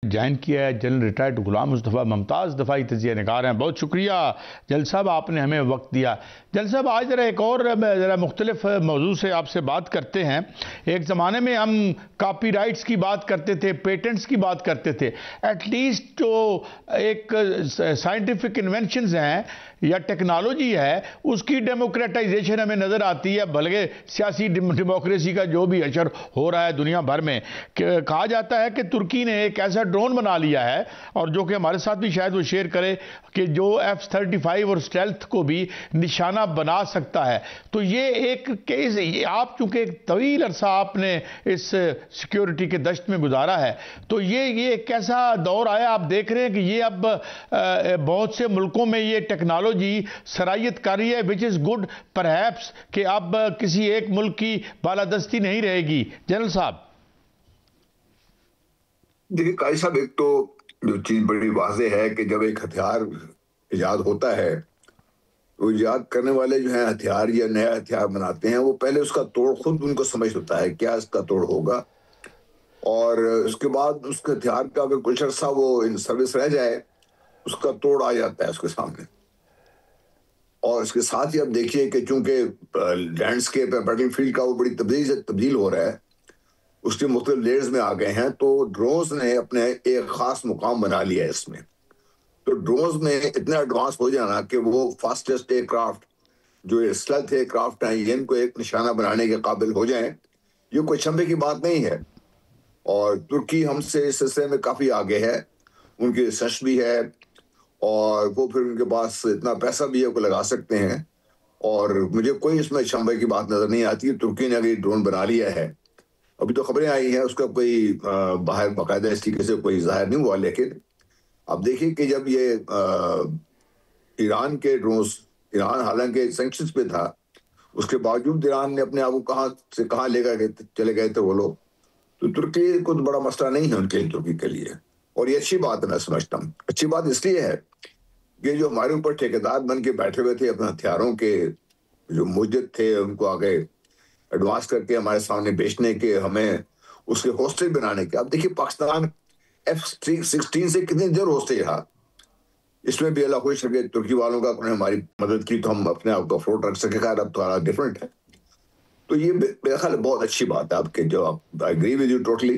Join किया है general retired गुलाम मुस्तफ़ा मुमताज़ दफ़ाई तजिया निगार हैं। बहुत शुक्रिया जल साहब, आपने हमें वक्त दिया। जल साहब, आज ज़रा एक और ज़रा मुख्तलिफ मौजू से आपसे बात करते हैं। एक ज़माने में हम कापी राइट्स की बात करते थे, पेटेंट्स की बात करते थे। एटलीस्ट जो एक साइंटिफिक इन्वेंशंस हैं या टेक्नोलॉजी है, उसकी डेमोक्रेटाइजेशन हमें नज़र आती है। भले सियासी डेमोक्रेसी का जो भी असर हो रहा है दुनिया भर में, कहा जाता है कि तुर्की ने एक ऐसा ड्रोन बना लिया है, और जो कि हमारे साथ भी शायद वो शेयर करे, कि जो F-35 और स्टेल्थ को भी निशाना बना सकता है। तो ये एक केस, आप चूंकि एक तवील अरसा आपने इस सिक्योरिटी के दश्त में गुजारा है, तो ये कैसा दौर आया? आप देख रहे हैं कि ये अब बहुत से मुल्कों में ये टेक्नोलॉजी सरायत कर रही है, विच इज गुड परहैप्स, कि अब किसी एक मुल्क की बालादस्ती नहीं रहेगी। जनरल साहब देखिए काजी साहब, एक तो जो चीज बड़ी वाज़ेह है कि जब एक हथियार इजाद होता है तो इजाद करने वाले जो है हथियार या नया हथियार बनाते हैं, वो पहले उसका तोड़ खुद उनको समझ होता है क्या इसका तोड़ होगा, और उसके बाद उसके हथियार का अगर कुछ अर्सा वो इन सर्विस रह जाए, उसका तोड़ आ जाता है उसके सामने। और इसके साथ ही आप देखिए कि चूंकि लैंडस्केप है, बैटल फील्ड का वो बड़ी तब्दील हो रहा है, उसके मुख्तलिफ लेयर्स में आ गए हैं, तो ड्रोन्स ने अपने एक खास मुकाम बना लिया है इसमें। तो ड्रोन्स में इतना एडवांस हो जाना कि वो फास्टेस्ट एयरक्राफ्ट, जो स्टेल्थ एयरक्राफ्ट हैं, इनको एक निशाना बनाने के काबिल हो जाएं, ये कोई शंबे की बात नहीं है। और तुर्की हमसे इस सिलसिले में काफ़ी आगे है, उनकी रिसर्च भी है, और वो फिर उनके पास इतना पैसा भी है, वो लगा सकते हैं। और मुझे कोई इसमें शंबे की बात नज़र नहीं आती। तुर्की ने अगर ड्रोन बना लिया है, अभी तो खबरें आई हैं, उसका कोई बाहर बाकायदा इस तरीके से कोई जाहिर नहीं हुआ, लेकिन अब देखिए कि जब ये ईरान के ड्रोन्स, ईरान हालांकि सैंक्शंस पे था, उसके बावजूद ईरान ने अपने आप को कहाँ से कहाँ लेकर चले गए थे वो लोग। तो तुर्की को तो बड़ा मसला नहीं है उनके लिए, तुर्की के लिए। और ये अच्छी बात है, मैं समझता हूँ अच्छी बात इसलिए है कि जो हमारे ऊपर ठेकेदार बन के बैठे हुए थे, अपने हथियारों के जो मुजद थे, उनको आगे एडवांस करके हमारे सामने बेचने के, हमें उसके हॉस्टेज बनाने के। अब देखिए पाकिस्तान F-16 से कितनी देर हॉस्टेज रहा, इसमें भी अल्लाह खुश रखे तुर्की वालों का, उन्होंने हमारी मदद की तो हम अपने आप को फ्लोट रख सके। खैर अब तो डिफरेंट है। तो ये मेरा ख्याल बहुत अच्छी बात है आपके, जो आप, I agree with you totally,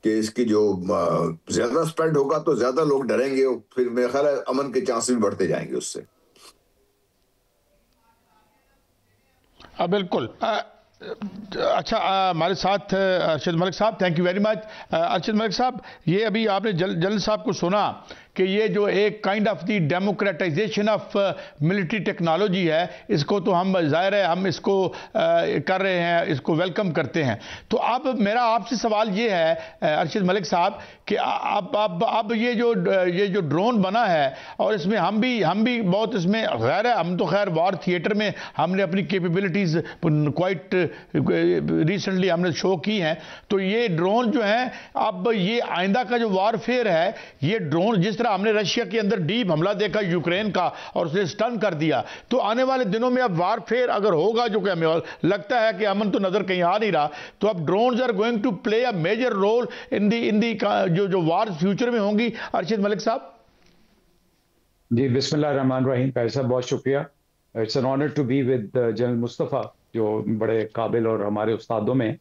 कि इसकी जो ज्यादा स्प्रेड होगा तो ज्यादा लोग डरेंगे, और फिर मेरा ख्याल है अमन के चांसेस भी बढ़ते जाएंगे उससे। बिल्कुल। अच्छा, हमारे साथ अरशद मलिक साहब, thank you very much. Arshad Malik साहब, ये अभी आपने जल साहब को सुना कि ये जो एक kind of the democratisation of military technology है, इसको तो हम ज़ाहिर है हम इसको कर रहे हैं, इसको वेलकम करते हैं। तो अब मेरा आपसे सवाल ये है अरशद मलिक साहब, कि अब ये जो ड्रोन बना है, और इसमें हम भी बहुत इसमें गैर है, हम तो खैर वॉर थिएटर में हमने अपनी कैपेबिलिटीज़ क्वाइट रिसेंटली हमने शो की हैं। तो ये ड्रोन जो है, अब ये आइंदा का जो वॉरफेयर है, ये ड्रोन जिस हमने रशिया के अंदर डीप हमला देखा यूक्रेन का, और उसे स्टन कर दिया, तो आने वाले दिनों में अब वारफेयर अगर होगा, जो कि हमें लगता है कि अमन तो नजर कहीं आ नहीं रहा, तो अब drones are going to play a major role in the जो वार फ्यूचर में होंगी। अरशद मलिक साहब जी, बिस्मिल्लाह रहमान रहीम। साहब बहुत शुक्रिया। It's an honour to be with General Mustafa, जो बड़े काबिल और हमारे उस्तादों में।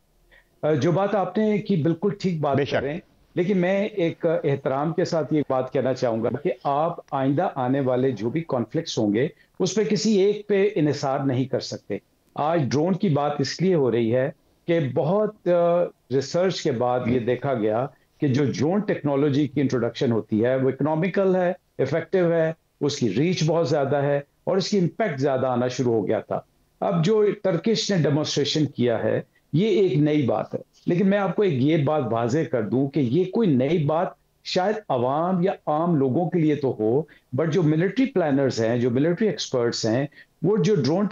जो बात आपने की बिल्कुल ठीक बात कर रहे हैं, लेकिन मैं एक एहतराम के साथ ये बात कहना चाहूंगा कि आप आइंदा आने वाले जो भी कॉन्फ्लिक्ट्स होंगे, उस पर किसी एक पे इन्हिसार नहीं कर सकते। आज ड्रोन की बात इसलिए हो रही है कि बहुत रिसर्च के बाद ये देखा गया कि जो ड्रोन टेक्नोलॉजी की इंट्रोडक्शन होती है, वो इकोनॉमिकल है, इफेक्टिव है, उसकी रीच बहुत ज्यादा है, और इसकी इंपैक्ट ज्यादा आना शुरू हो गया था। अब जो टर्किश ने डेमोन्स्ट्रेशन किया है, ये एक नई बात है, लेकिन मैं आपको एक ये बात वाज़ेह कर दूं कि ये कोई नई बात शायद अवाम या आम लोगों के लिए तो हो, बट जो मिलिट्री प्लानर्स हैं, जो मिलिट्री एक्सपर्ट्स हैं, वो जो ड्रोन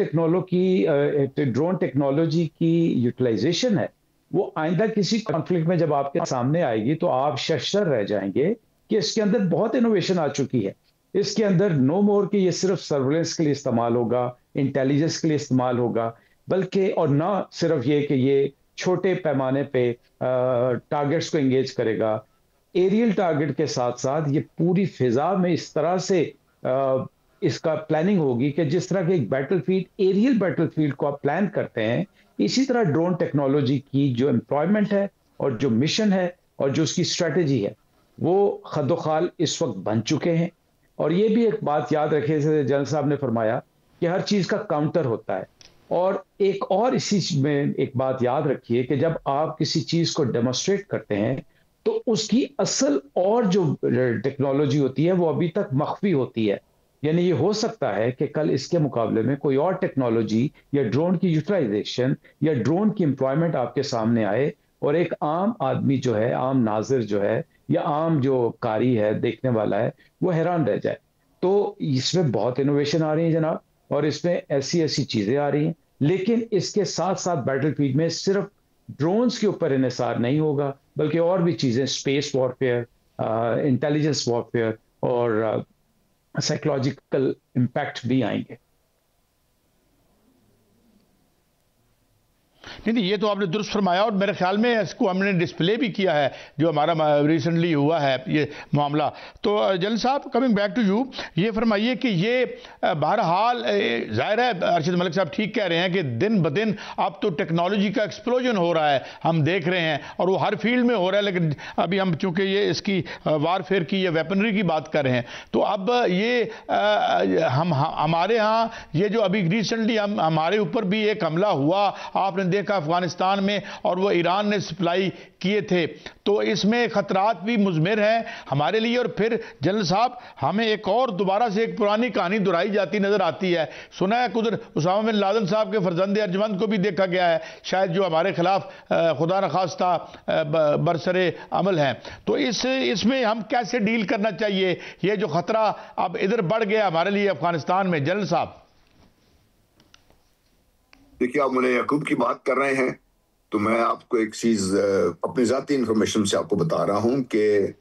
टेक्नोलॉजी की यूटिलाइजेशन है, वो आइंदा किसी कॉन्फ्लिक्ट में जब आपके सामने आएगी तो आप शर्मसार रह जाएंगे कि इसके अंदर बहुत इनोवेशन आ चुकी है। इसके अंदर नो मोर कि ये सिर्फ सर्वेलेंस के लिए इस्तेमाल होगा, इंटेलिजेंस के लिए इस्तेमाल होगा, बल्कि और ना सिर्फ ये कि ये छोटे पैमाने पे टारगेट्स को एंगेज करेगा, एरियल टारगेट के साथ साथ ये पूरी फिजा में इस तरह से इसका प्लानिंग होगी कि जिस तरह के एक बैटलफील्ड, एरियल बैटलफील्ड को आप प्लान करते हैं, इसी तरह ड्रोन टेक्नोलॉजी की जो एम्प्लॉयमेंट है और जो मिशन है और जो उसकी स्ट्रेटेजी है, वो खदोखाल इस वक्त बन चुके हैं। और ये भी एक बात याद रखिए, जैसे जनरल साहब ने फरमाया कि हर चीज का काउंटर होता है। और एक और इसी में एक बात याद रखिए कि जब आप किसी चीज को डेमोस्ट्रेट करते हैं तो उसकी असल और जो टेक्नोलॉजी होती है वो अभी तक मख्फी होती है। यानी ये हो सकता है कि कल इसके मुकाबले में कोई और टेक्नोलॉजी या ड्रोन की यूटिलाइजेशन या ड्रोन की एम्प्लॉयमेंट आपके सामने आए और एक आम आदमी जो है, आम नाजिर जो है या आम जो कारी है, देखने वाला है, वो हैरान रह जाए। तो इसमें बहुत इनोवेशन आ रही है जनाब, और इसमें ऐसी ऐसी चीजें आ रही हैं। लेकिन इसके साथ साथ बैटलफील्ड में सिर्फ ड्रोन्स के ऊपर इन्हिसार नहीं होगा, बल्कि और भी चीजें, स्पेस वॉरफेयर, इंटेलिजेंस वॉरफेयर और साइकोलॉजिकल इम्पैक्ट भी आएंगे। नहीं, ये तो आपने दुरुस्त फरमाया, और मेरे ख्याल में इसको हमने डिस्प्ले भी किया है जो हमारा रिसेंटली हुआ है ये मामला। तो जनरल साहब, कमिंग बैक टू यू, ये फरमाइए कि ये बहरहाल जाहिर है अरशद मलिक साहब ठीक कह रहे हैं कि दिन ब दिन अब तो टेक्नोलॉजी का एक्सप्लोजन हो रहा है, हम देख रहे हैं, और वो हर फील्ड में हो रहा है। लेकिन अभी हम चूंकि ये इसकी वारफेयर की या वेपनरी की बात कर रहे हैं, तो अब ये हमारे यहाँ ये जो अभी रिसेंटली हमारे ऊपर भी एक हमला हुआ, आपने देखा अफगानिस्तान में, और वो ईरान ने सप्लाई किए थे, तो इसमें खतरात भी मुज़मिर हैं हमारे लिए। और फिर जनरल साहब, हमें एक और दोबारा से एक पुरानी कहानी दोहराई जाती नजर आती है। सुना है उधर उसामा बिन लादेन साहब के फर्जंद अर्जमंद को भी देखा गया है, शायद जो हमारे खिलाफ खुदा न खास्ता बरसरे अमल है। तो इसमें हम कैसे डील करना चाहिए, ये जो खतरा अब इधर बढ़ गया हमारे लिए अफगानिस्तान में? जनरल साहब देखिए, आप मुझे यकूब की बात कर रहे हैं, तो मैं आपको एक चीज अपनी जाती इंफॉर्मेशन से आपको बता रहा हूं कि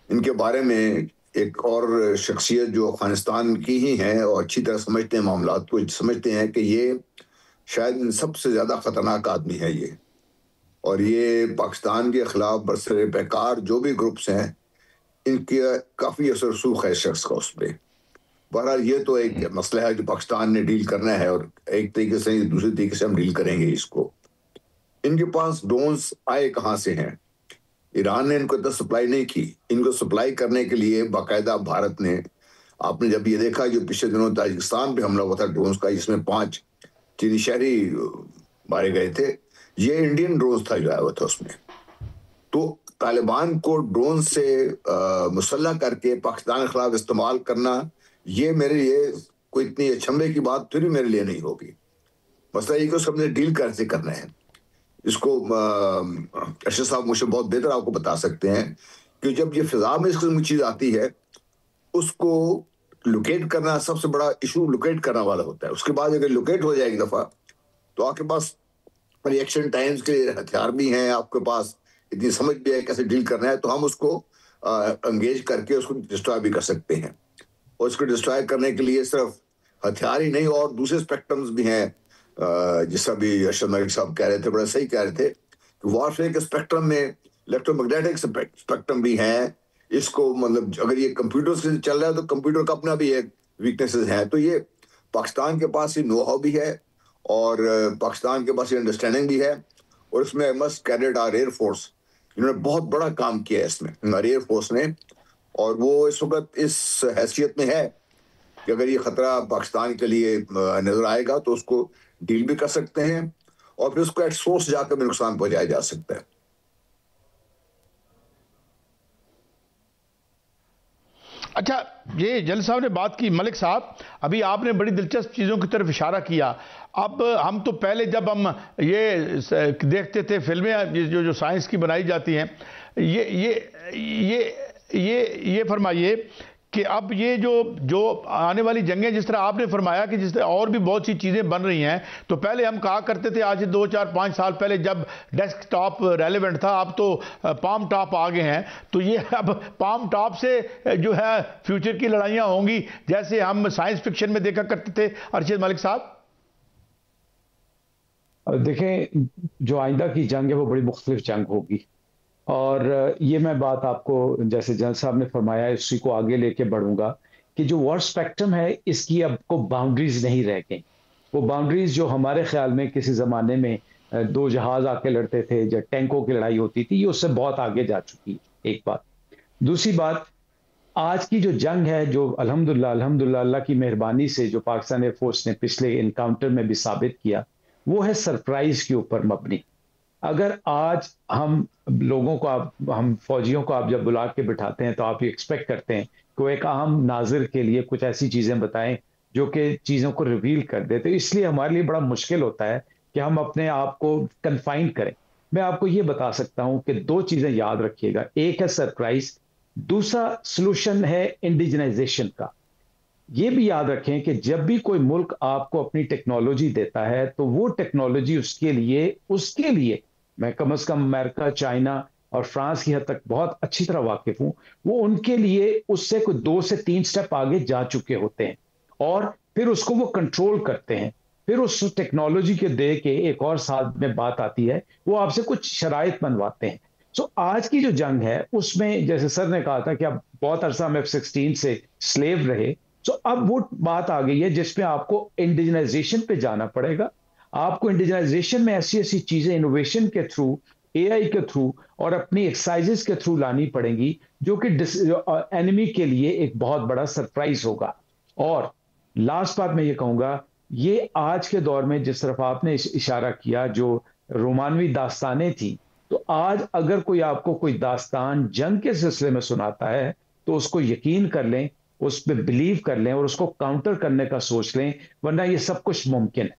इनके बारे में एक और शख्सियत जो अफगानिस्तान की ही है और अच्छी तरह समझते हैं मामलात को, समझते हैं कि ये शायद सबसे ज्यादा खतरनाक आदमी है ये, और ये पाकिस्तान के खिलाफ बरसरे बेकार जो भी ग्रुप्स हैं, इनके काफी असर रसूख है शख्स का उस पर। बहरहाल ये तो एक मसला है जो पाकिस्तान ने डील करना है, और एक तरीके से दूसरे तरीके से हम डील करेंगे इसको। इनके पास ड्रोन्स आए कहां से हैं? ईरान ने इनको तो सप्लाई नहीं की, इनको सप्लाई करने के लिए बाकायदा भारत ने, आपने जब ये देखा जो पिछले दिनों ताजिकिस्तान पे हमला हुआ था ड्रोन्स का, जिसमें 5 चीनी शहरी मारे गए थे, ये इंडियन ड्रोन्स था जो आया हुआ था उसमें। तो तालिबान को ड्रोन से मुसल्लह करके पाकिस्तान के खिलाफ इस्तेमाल करना, ये मेरे लिए कोई इतनी अचंभे की बात फिर भी मेरे लिए नहीं होगी। मसला ये कि सबने डील कैसे करना है इसको अरशद साहब मुझे बहुत बेहतर आपको बता सकते हैं कि जब ये फिजा में इस किस्म की चीज आती है, उसको लोकेट करना सबसे बड़ा इशू लोकेट करने वाला होता है। उसके बाद अगर लोकेट हो जाए एक दफा, तो आपके पास रिएक्शन टाइम्स के हथियार भी हैं, आपके पास इतनी समझ भी है कैसे डील करना है, तो हम उसको एंगेज करके उसको डिस्ट्रॉय भी कर सकते हैं। और इसको डिस्ट्रॉय करने के लिए सिर्फ हथियार ही नहीं, और दूसरे स्पेक्ट्रम्स भी हैं, जिस अभी अरशद मलिक साहब कह रहे थे, बड़ा सही कह रहे थे कि वॉरफेयर के स्पेक्ट्रम में इलेक्ट्रोमैग्नेटिक स्पेक्ट्रम भी हैं। इसको मतलब अगर ये कंप्यूटर से चल रहा है तो कंप्यूटर का अपना भी एक वीकनेसेस हैं। तो ये पाकिस्तान के पास ये नो हाउ भी है, और पाकिस्तान के पास ये अंडरस्टैंडिंग भी है, और इसमें must credit our air force, इन्होंने बहुत बड़ा काम किया है इसमें, हमारी एयर फोर्स ने। और वो इस वक्त इस हैसियत में है कि अगर ये खतरा पाकिस्तान के लिए नजर आएगा तो उसको डील भी कर सकते हैं, और फिर उसको एट सोर्स जाकर भी नुकसान पहुंचाया जा सकता है। अच्छा, ये जल साहब ने बात की, मलिक साहब अभी आपने बड़ी दिलचस्प चीज़ों की तरफ इशारा किया। अब हम तो पहले जब हम ये देखते थे फिल्में जो साइंस की बनाई जाती हैं, ये फरमाइए कि अब ये जो आने वाली जंगें, जिस तरह आपने फरमाया कि जिस तरह और भी बहुत सी चीज़ें बन रही हैं, तो पहले हम कहा करते थे, आज से 2, 4, 5 साल पहले जब डेस्कटॉप रेलेवेंट था, अब तो पाम टॉप आ गए हैं। तो ये अब पाम टॉप से जो है फ्यूचर की लड़ाइयाँ होंगी, जैसे हम साइंस फिक्शन में देखा करते थे। अरशद मलिक साहब देखें, जो आइंदा की जंग है वो बड़ी मुख्तलिफ जंग होगी, और ये मैं बात आपको, जैसे जनरल साहब ने फरमाया, इसी को आगे लेके बढ़ूंगा कि जो वॉर स्पेक्ट्रम है इसकी अब को बाउंड्रीज नहीं रह गई। वो बाउंड्रीज जो हमारे ख्याल में किसी जमाने में दो जहाज आके लड़ते थे, जब टैंकों की लड़ाई होती थी, ये उससे बहुत आगे जा चुकी है, एक बात। दूसरी बात, आज की जो जंग है, जो अल्हम्दुलिल्लाह अल्हम्दुलिल्लाह अल्लाह की मेहरबानी से जो पाकिस्तान एयरफोर्स ने पिछले इनकाउंटर में भी साबित किया, वो है सरप्राइज के ऊपर मबनी। अगर आज हम लोगों को, हम फौजियों को आप जब बुला के बिठाते हैं तो आप ये एक्सपेक्ट करते हैं कि वो एक आम नाजिर के लिए कुछ ऐसी चीजें बताएं जो कि चीजों को रिवील कर दे। तो इसलिए हमारे लिए बड़ा मुश्किल होता है कि हम अपने आप को कन्फाइन करें। मैं आपको ये बता सकता हूं कि दो चीजें याद रखिएगा, एक है सरप्राइज, दूसरा सोल्यूशन है इंडिजनाइजेशन का। ये भी याद रखें कि जब भी कोई मुल्क आपको अपनी टेक्नोलॉजी देता है तो वो टेक्नोलॉजी उसके लिए मैं कम से कम अमेरिका, चाइना और फ्रांस की हद तक बहुत अच्छी तरह वाकिफ हूं, वो उनके लिए उससे कोई 2 से 3 स्टेप आगे जा चुके होते हैं और फिर उसको वो कंट्रोल करते हैं। फिर उस टेक्नोलॉजी के दे के एक और साथ में बात आती है, वो आपसे कुछ शराइत बनवाते हैं। सो आज की जो जंग है उसमें, जैसे सर ने कहा था कि अब बहुत अरसा हम F-16 से स्लेव रहे, तो अब वो बात आ गई है जिसमें आपको इंडिजनाइजेशन पे जाना पड़ेगा। आपको इंडिजनाइजेशन में ऐसी ऐसी चीजें इनोवेशन के थ्रू, एआई के थ्रू और अपनी एक्सरसाइजेस के थ्रू लानी पड़ेंगी जो कि एनिमी के लिए एक बहुत बड़ा सरप्राइज होगा। और लास्ट बात मैं ये कहूंगा, ये आज के दौर में जिस तरफ आपने इशारा किया, जो रोमानवी दास्तानें थी, तो आज अगर कोई आपको कोई दास्तान जंग के सिलसिले में सुनाता है तो उसको यकीन कर लें, उस पर बिलीव कर लें और उसको काउंटर करने का सोच लें, वरना ये सब कुछ मुमकिन है।